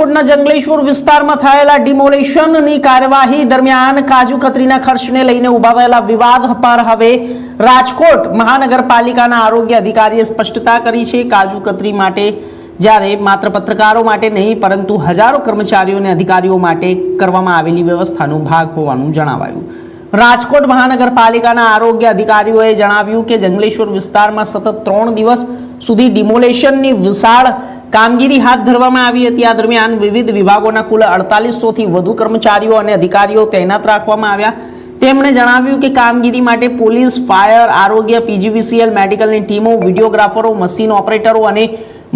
રાજકોટના જંગલેશ્વર વિસ્તારમાં થયેલા ડિમોલિશનની કાર્યવાહી દરમિયાન કાજુ કતરીના ખર્ચને લઈને ઉભા થયેલા વિવાદ પર હવે રાજકોટ મહાનગરપાલિકાના આરોગ્ય અધિકારીએ સ્પષ્ટતા કરી છે। કાજુ કતરી માટે જ્યારે માત્ર પત્રકારો માટે નહીં પરંતુ હજારો કર્મચારીઓ અને અધિકારીઓ માટે કરવામાં આવેલી વ્યવસ્થાનો ભાગ હોવાનું જણાવાયું। રાજકોટ મહાનગરપાલિકાના આરોગ્ય અધિકારીઓએ જણાવ્યું કે જંગલેશ્વર વિસ્તારમાં સતત 3 દિવસ સુધી ડિમોલિશનની વિશાળ કામગીરી હાથ ધરવામાં આવી હતી। આ દરમિયાન વિવિધ વિભાગોના કુલ 4800 થી વધુ કર્મચારીઓ અને અધિકારીઓ તૈનાત રાખવામાં આવ્યા। તેમણે જણાવ્યું કે કામગીરી માટે પોલીસ, ફાયર, આરોગ્ય, પીજીવીસીએલ, મેડિકલની ટીમો, વિડીયોગ્રાફરો, મશીન ઓપરેટરો અને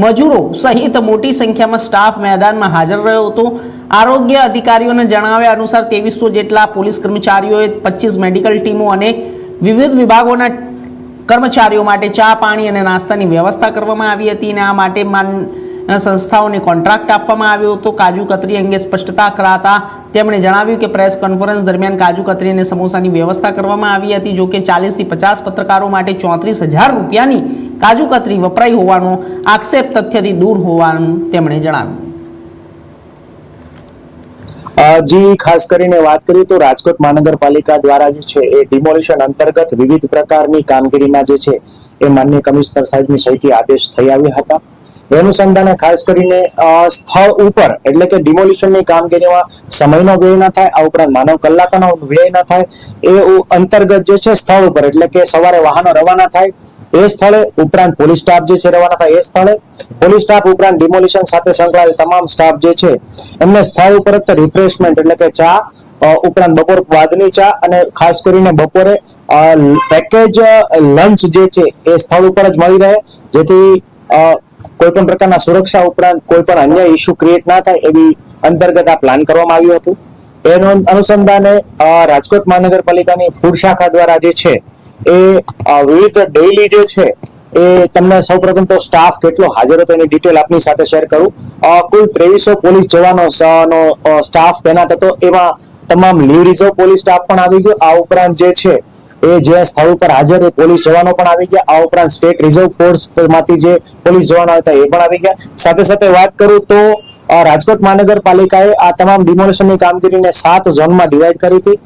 મજૂરો સહિત મોટી સંખ્યામાં સ્ટાફ મેદાનમાં હાજર રહ્યો હતો। આરોગ્ય અધિકારીઓને જણાવ્યા અનુસાર 2300 જેટલા પોલીસ કર્મચારીઓએ 25 મેડિકલ ટીમો અને વિવિધ વિભાગોના કર્મચારીઓ માટે ચા, પાણી અને નાસ્તાની વ્યવસ્થા કરવામાં આવી હતી અને આ માટે સંસ્થાઓને કોન્ટ્રાક્ટ આપવામાં આવ્યો હતો। કાજુ કતરી અંગે સ્પષ્ટતા કરાતા તેમણે જણાવ્યું કે પ્રેસ કોન્ફરન્સ દરમિયાન કાજુ કતરી અને સમોસાની વ્યવસ્થા કરવામાં આવી હતી। જો કે 40 થી 50 પત્રકારો માટે 34,000 રૂપિયાની કાજુ કતરી વપરાઈ હોવાનો આક્ષેપ તથ્યથી દૂર હોવાનું તેમણે જણાવ્યું। જી ખાસ કરીને વાત કરીએ તો રાજકોટ મહાનગરપાલિકા દ્વારા જે છે એ ડિમોલિશન અંતર્ગત વિવિધ પ્રકારની કામગીરીના જે છે એ માનનીય કમિશનર સાહેબની સહીથી આદેશ થઈ આવ્યા હતા। એ અનુસંધાને ખાસ કરીને સ્થળ ઉપર એટલે કે ડિમોલિશનની કામગીરીમાં સમયનો વ્યય ન થાય, આ ઉપરાંત માનવ કલાકોનો વ્યય ન થાય એ અંતર્ગત જે છે સ્થળ ઉપર એટલે કે સવારે વાહનો રવાના થાય એ સ્થળે, ઉપરાંત પોલીસ સ્ટાફ જે છે રવાના થાય એ સ્થળે, પોલીસ સ્ટાફ ઉપરાંત ડિમોલિશન સાથે સંકળાયેલ તમામ સ્ટાફ જે છે એમને સ્થળ ઉપર જ રિફ્રેશમેન્ટ એટલે કે ચા, ઉપરાંત બપોર બાદની ચા અને ખાસ કરીને બપોરે પેકેજ લંચ જે છે એ સ્થળ ઉપર જ મળી રહે, જેથી કોઈ પણ પ્રકારના સુરક્ષા ઉપરાંત કોઈ પણ અન્ય ઇસ્યુ ક્રિએટ ના થાય એવી અંતર્ગત આ પ્લાન કરવામાં આવ્યું હતું। એનો અનુસંધાને રાજકોટ મહાનગરપાલિકાની ફૂડ શાખા દ્વારા જે છે એ વિવિધ ડેઈલી જે છે એ તમને સૌપ્રથમ તો સ્ટાફ કેટલો હાજર હતો એની ડિટેલ આપની સાથે શેર કરું। કુલ 2300 પોલીસ જવાનો સ્ટાફ તૈનાત હતો, એમાં તમામ લીવ રિઝર્વ પોલીસ સ્ટાફ પણ આવી ગયો। આ ઉપરાંત જે છે એ જે સ્થળ ઉપર હાજર એ પોલીસ જવાનો પણ આવી ગયા। આ ઉપરાંત સ્ટેટ રિઝર્વ ફોર્સ માંથી જે પોલીસ જવાનો હતા એ પણ આવી ગયા। સાથે સાથે વાત કરું તો રાજકોટ મહાનગરપાલિકાએ આ તમામ ડિમોલિશનની કામગીરીને 7 ઝોનમાં ડિવાઈડ કરી હતી।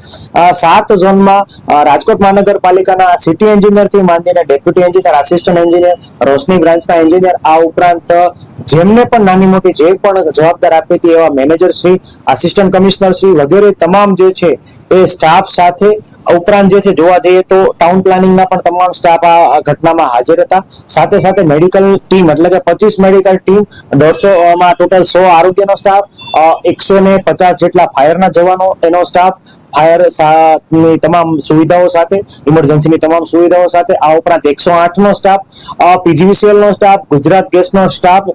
7 ઝોનમાં રાજકોટ મહાનગરપાલિકાના સિટી એન્જિનિયરથી માંડીને ડેપ્યુટી એન્જિનિયર, આસિસ્ટન્ટ એન્જિનિયર, રોશની બ્રાન્ચના એન્જિનિયર, આ ઉપરાંત જેમને પણ નાની મોટી જે પણ જવાબદાર આપી હતી એવા manager Shri, assistant commissioner Shri વગેરે તમામ જે છે એ સ્ટાફ સાથે, ઉપરાંત જે છે જોવા જઈએ તો ટાઉન પ્લાનિંગના પણ તમામ સ્ટાફ આ ઘટનામાં હાજર હતા। સાથે સાથે મેડિકલ ટીમ એટલે કે 25 મેડિકલ ટીમ, 150 માં ટોટલ 100 આરોગ્યનો સ્ટાફ, 150 જેટલા ફાયરના જવાનો એનો સ્ટાફ, ફાયર ની તમામ સુવિધાઓ સાથે, ઇમરજન્સીની તમામ સુવિધાઓ સાથે, આ ઉપરાંત 108 નો સ્ટાફ, પીજીવીસીએલ નો સ્ટાફ, ગુજરાત ગેસનો સ્ટાફ,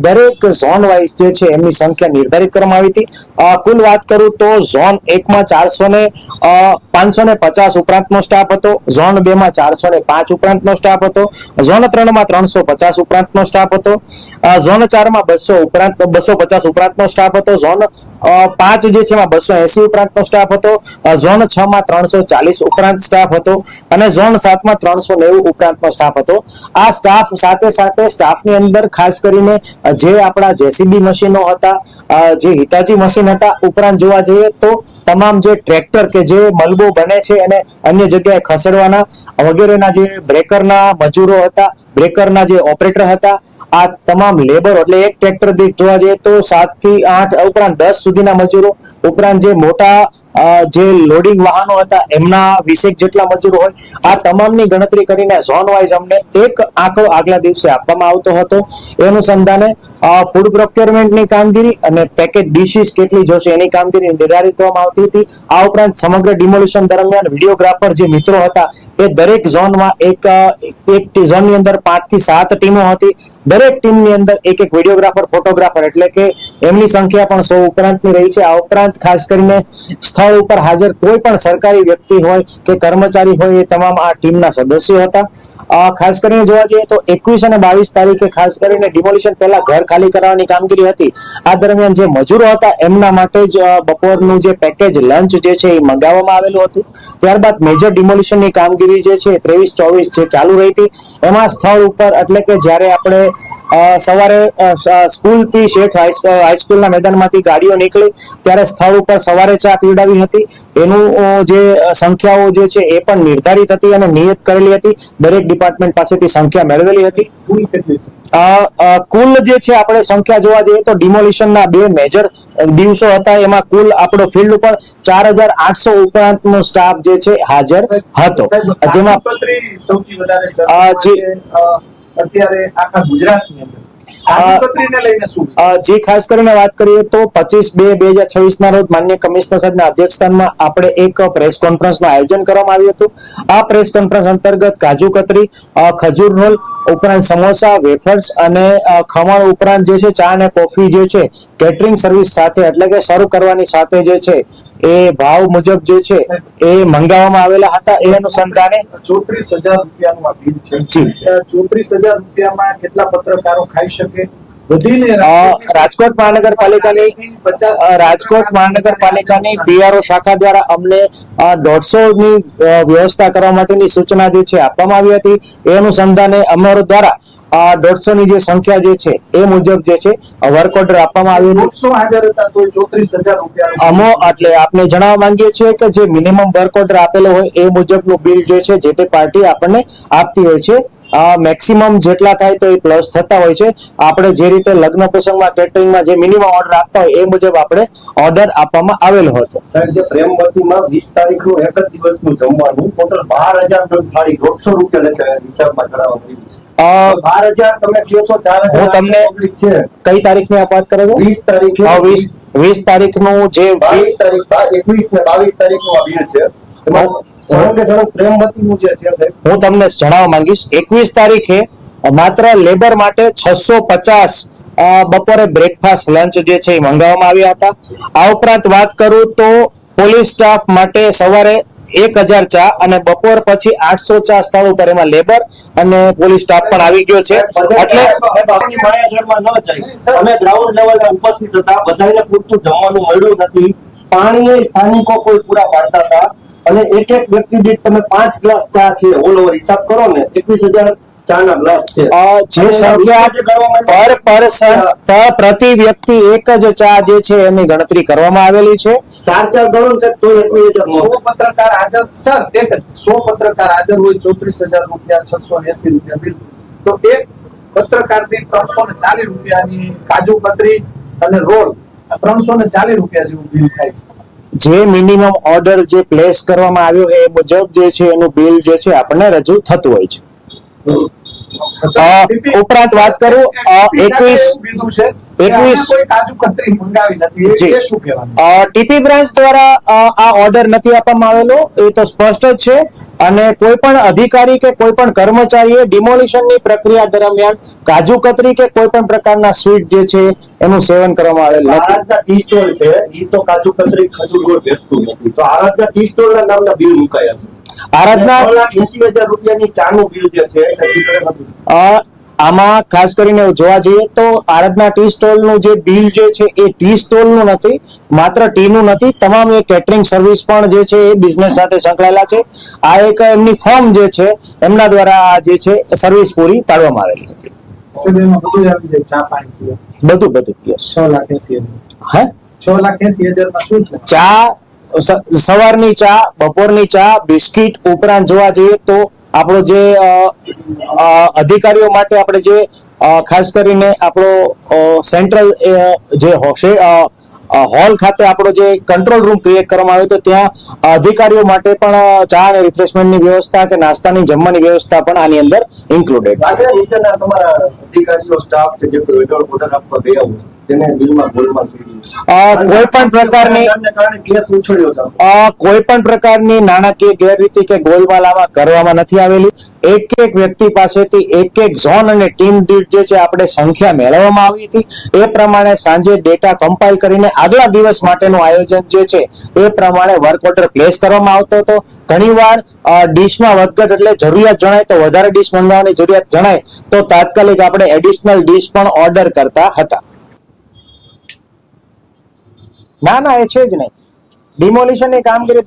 દરેક ઝોન વાઇઝ જે છે એમની સંખ્યા નિર્ધારિત કરવામાં આવી હતી। કુલ વાત કરું તો ઝોન 1 માં 550 ઉપરાંતનો સ્ટાફ હતો, ઝોન 2 માં 405 ઉપરાંતનો સ્ટાફ હતો, ઝોન 3 માં 350 ઉપરાંતનો સ્ટાફ હતો, ઝોન 4 માં 250 ઉપરાંતનો સ્ટાફ હતો, ઝોન 5 જે છે એમાં 280 ઉપરાંતનો સ્ટાફ હતો, ઝોન 6 માં 340 ઉપરાંત સ્ટાફ હતો અને ઝોન 7 માં 390 ઉપરાંતનો સ્ટાફ હતો। આ સ્ટાફ સાથે સાથે સ્ટાફની અંદર ખાસ કરીને જે આપણા જેસીબી મશીનો હતા, જે હિતાચી મશીન હતા, ઉપરાંત જોવા જઈએ તો તમામ જે ટ્રેક્ટર કે જે મલબો બને છે અને અન્ય જગ્યાએ ખસેડવાના વગેરેના જે બ્રેકરના મજૂરો હતા, બ્રેકરના જે ઓપરેટર હતા, આ તમામ લેબર એટલે એક ટ્રેક્ટર દીઠ જોવા જઈએ તો 7 થી 8 ઉપરાંત 10 સુધીના મજૂરો, ઉપરાંત જે મોટા જે લોડિંગ વાહનો હતા એમના 20 જેટલા મજૂરો હોય, આ તમામની ગણતરી કરીને ઝોન વાઇઝ અમને એક આંકડો આગલા દિવસે આપવામાં આવતો હતો। એ અનુસંધાને ફૂડ પ્રોક્યોરમેન્ટની કામગીરી અને પેકેજ ડીશીસ કેટલી જોશે એની કામગીરી નિર્ધારિત કરવામાં આવતી હતી। આ ઉપરાંત સમગ્ર ડિમોલિશન દરમિયાન વિડીયોગ્રાફર જે મિત્રો હતા એ દરેક ઝોનમાં એક ઝોનની અંદર 5 થી 7 ટીમો હતી, દરેક ટીમની અંદર એક વિડીયોગ્રાફર, ફોટોગ્રાફર એટલે કે એમની સંખ્યા પણ 100 ઉપરાંતની રહી છે। આ ઉપરાંત ખાસ કરીને સ્થળ ઉપર હાજર કોઈ પણ સરકારી વ્યક્તિ હોય કે કર્મચારી હોય એ તમામ આ ટીમના સદસ્યો હતા। ખાસ કરીને જોવા જઈએ તો 21 અને 22 તારીખે ખાસ કરીને ડિમોલિશન પહેલા ઘર ખાલી કરવાની કામગીરી હતી। આ દરમિયાન જે મજૂરો હતા એમના માટે જ બપોરનું જે પેકેજ પેકેજ લંચ જે છે એ મંગાવવામાં આવેલું હતું. ત્યારબાદ મેજર ડિમોલિશનની કામગીરી જે છે 23-24 જે ચાલુ રહી હતી, એમાં સ્થળ ઉપર એટલે કે જ્યારે આપણે સવારે સ્કૂલથી શેઠ હાઈસ્કૂલના મેદાનમાંથી ગાડીઓ નીકળી ત્યારે સ્થળ ઉપર સવારે ચા પીવડાવી હતી. એનું જે સંખ્યાઓ જે છે એ પણ નિર્ધારિત હતી અને નિયત કરેલી હતી. દરેક ડિપાર્ટમેન્ટ પાસેથી સંખ્યા મેળવેલી હતી. કુલ જે છે આપણે સંખ્યા જોવા જઈએ તો ડિમોલિશનના 2 મેજર દિવસો હતા. એમાં કુલ આપણો ફિલ્ડ ઉપર 4800 ઉપરાંતનો સ્ટાફ જે છે હાજર હતો. જેમાં સૌથી વધારે અત્યારે આખા ગુજરાતની અંદર જે ખાસ કરીને વાત કરીએ તો 25/2/2026 ના રોજ માનનીય કમિશનર સાહેબના અધ્યક્ષસ્થાનમાં આપણે એક પ્રેસ કોન્ફરન્સનું આયોજન કરવામાં આવ્યું હતું. આ પ્રેસ કોન્ફરન્સ અંતર્ગત કાજુ કતરી, ખજૂર રોલ ઉપરાંત સમોસા, વેફર્સ અને ખમણ ઉપરાંત જે છે ચા અને કોફી જે છે કેટરિંગ સર્વિસ સાથે એટલે કે શરૂ કરવાની સાથે જે છે એ ભાવ મુજબ જે છે એ મંગાવવામાં આવેલા હતા. એ અનુસંધાને 34,000 રૂપિયાનું આ બિલ છે. 34,000 રૂપિયામાં કેટલા પત્રકારો ખાઈ શકે? રાજકોટ મહાનગરપાલિકાની PRO શાખા દ્વારા અમને 150 ની વ્યવસ્થા કરવા માટેની સૂચના જે છે આપવામાં આવી હતી. એ અનુસંધાને અમારો દ્વારા 150 ની જે સંખ્યા જે છે એ મુજબ જે છે વર્ક ઓર્ડર આપવામાં આવ્યું હતું. 34,000 રૂપિયા એટલે આપણે જણાવવા માંગીએ છીએ કે જે મિનિમમ વર્ક ઓર્ડર આપેલો હોય એ મુજબનું બિલ જે છે જે તે પાર્ટી આપણને આપતી હોય છે. મેક્સિમમ જેટલા થાય તો એ પ્લસ થતા હોય છે. આપણે જે રીતે લગ્ન પ્રસંગમાં કેટરિંગમાં જે મિનિમમ ઓર્ડર આપતા હોય એ મુજબ આપણે ઓર્ડર આપવામાં આવેલો હતો. સાહેબ, જે પ્રેમવતીમાં 20 તારીખનું એક જ દિવસનું જમવાનું ટોટલ 12,000 ટન થાળી 150 રૂપિયા લેખે હિસાબમાં જણાવવામાં આવ્યું છે. 12,000 તમે કહો છો 4,000 હું તમને છે. કઈ તારીખની આપ વાત કરો છો? 20 તારીખે 20 તારીખનું જે 22 તારીખ 21 ને 22 તારીખનું આ બિલ છે. એમાં પ્રેમવતીનું જે છે સાહેબ, હું તમને જણાવવા માંગીશ 21 તારીખે માત્ર લેબર માટે 650 બપોરે બ્રેકફાસ્ટ લંચ જે છે એ મંગાવવામાં આવ્યા હતા. આ ઉપરાંત વાત કરું તો પોલીસ સ્ટાફ માટે સવારે 1000 ચા અને બપોર પછી 800 ચા સ્થળ ઉપર, એમાં લેબર અને પોલીસ સ્ટાફ પણ આવી ગયો છે. એટલે માયાજાળમાં ન જાય. અમે ગ્રાઉન્ડ લેવલે ઉપસ્થિત હતા, બધાને પૂરતું જમવાનું મળ્યું નથી. પાણી સ્થાનિકો કોઈ પૂરા પાડતા હતા અને એક વ્યક્તિ દીઠ તમે 5 ગ્લાસ ચા છે ઓલ ઓવર હિસાબ કરો ને 21,000 ચાના ગ્લાસ છે. જે સંખ્યા પર પર્સન પ્રતિ વ્યક્તિ એક જ ચા જે છે એની ગણતરી કરવામાં આવેલી છે. 4 ગણો છે તો 21,000 100 પત્રકાર હાજર સર, એક 100 પત્રકાર હાજર હોય 34,000 રૂપિયા 680 રૂપિયા બિલ. તો એક પત્રકાર દીઠ 340 રૂપિયાની કાજુ કતરી અને રોલ 340 રૂપિયા જેવું બિલ થાય છે. જે મિનિમમ ઓર્ડર જે પ્લેસ કરવામાં આવ્યો એ મુજબ જે છે એનું બિલ જે છે આપણને રજૂ થતું હોય છે. ઉપરાંત વાત કરું 21 ટીપી બ્રાન્ચ દ્વારા આ ઓર્ડર નથી આપવામાં આવેલો, એ તો સ્પષ્ટ જ છે. અને કોઈ પણ અધિકારી કે કોઈ પણ કર્મચારીએ ડિમોલિશનની પ્રક્રિયા દરમિયાન કાજુ કતરી કે કોઈ પણ પ્રકારના સ્વીટ જે છે એનું સેવન કરવામાં આવેલ નથી. આરાધના ટી સ્ટોલ છે ઈ તો કાજુ કતરી ખજૂર ગોળ વેચતું નથી, તો આરાધના ટી સ્ટોલ ના નામના બિલ મુકાયા છે. આરાધના 80,000 રૂપિયાની ચાનું બિલ જે છે આમાં ખાસ કરીને જોવા જઈએ તો આરાધના ટી સ્ટોલ નું જે બિલ જે છે એ ટી સ્ટોલ નું નથી, માત્ર ટી નું નથી, તમામ એ કેટરિંગ સર્વિસ પણ જે છે એ બિઝનેસ સાથે સંકળાયેલા છે. આ એક એમની ફર્મ જે છે એમના દ્વારા આ જે છે સર્વિસ પૂરી પાડવામાં આવેલી હતી. બધું યસ. 6,80,000 ચા, સવારની ચા, બપોરની ચા, બિસ્કિટ ઉપરાંત જોવા જઈએ તો આપણો જે અધિકારીઓ માટે આપણે જે ખાસ કરીને આપણો સેન્ટ્રલ જે હોલ ખાતે આપણો જે કંટ્રોલ રૂમ ક્રિએટ કરવામાં આવ્યો તો ત્યાં અધિકારીઓ માટે પણ ચા અને રિફ્રેશમેન્ટની વ્યવસ્થા કે નાસ્તાની જમવાની વ્યવસ્થા પણ આની અંદર ઇન્ક્લુડેડ છે. નીચેના તમારા અધિકારીઓ સ્ટાફ કે જે ઓર્ડર આપવા ગયા હોય તેને બિલમાં ગોલમાલ કોઈ પણ પ્રકારની નાણાકીય ગેરરીતિ કે ગોલમાલ આમાં કરવામાં નથી આવેલી. એક વ્યક્તિ પાસેથી એક ઝોન અને ટીમ દીઠ જે છે આપણે સંખ્યા મેળવવામાં આવી હતી. એ પ્રમાણે સાંજે ડેટા કમ્પાઇલ કરીને આગલા દિવસ માટેનું આયોજન જે છે એ પ્રમાણે વર્ક ઓર્ડર પ્લેસ કરવામાં આવતો હતો. ઘણીવાર ડીશમાં વધઘટ એટલે જરૂરિયાત જણાય તો વધારે ડીશ મંગાવવાની જરૂરિયાત જણાય તો તાત્કાલિક આપણે એડિશનલ ડીશ પણ ઓર્ડર કરતા હતા. ના એ છે જ નહીં. ડિમોલિશનની કામગીરી